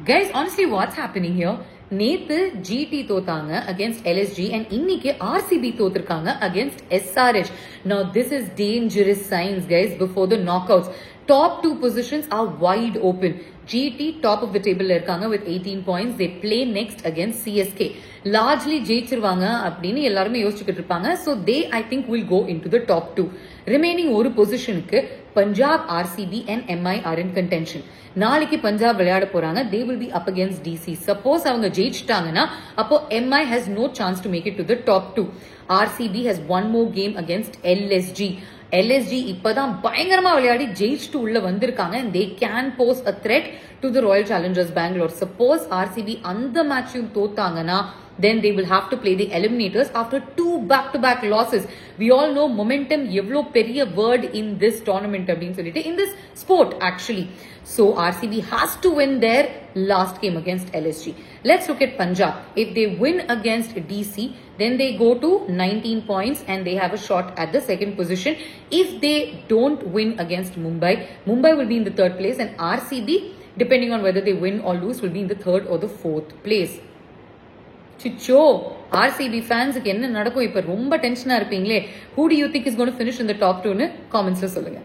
Guys, honestly, what's happening here? நேத்து GT தோத்தாங்க against LSG and இன்னைக்கு RCB தோத்திருக்காங்க against SRH. Now this is dangerous signs, guys, before the knockouts. Top two positions are wide open. GT top of the table இருக்காங்க with 18 points. They play next against CSK. Largely ஜெயிச்சிருவாங்க அப்படின்னு எல்லாருமே யோசிச்சுக்கிட்டு இருப்பாங்க. So they, I think, will go into the top two. Remaining ஒரு பொசிஷனுக்கு Punjab, RCB and MI are in contention. நாளைக்கு பஞ்சாப் விளையாட போறாங்க. They will be up against DC. Suppose அவங்க ஜெயிச்சிட்டாங்கன்னா அப்போ MI has no chance to make it to the top two. RCB has one more game against LSG. LSG இப்பதான் பயங்கரமா விளையாடி ஜெயிச்சுட்டு உள்ள வந்திருக்காங்க and they can pose a threat to the Royal Challengers Bangalore. Suppose RCB அந்த மேட்சையும் தோத்தாங்கன்னா then they will have to play the eliminators after two back-to-back losses. We all know momentum எவ்வளோ பெரிய word in this tournament அப்படின்னு சொல்லிட்டு in this sport actually. So RCB has to win their last game against LSG. Let's look at Punjab. If they win against DC, then they go to 19 points and they have a shot at the second position. If they don't win against Mumbai, Mumbai will be in the third place and RCB, depending on whether they win or lose, will be in the third or the fourth place. Chicho, RCB fans க்கு என்ன நடக்கும் இப்ப ரொம்ப டென்ஷனா இருப்பீங்களே. Who do you think is going to finish in the top 2 னு comments ல சொல்லுங்க.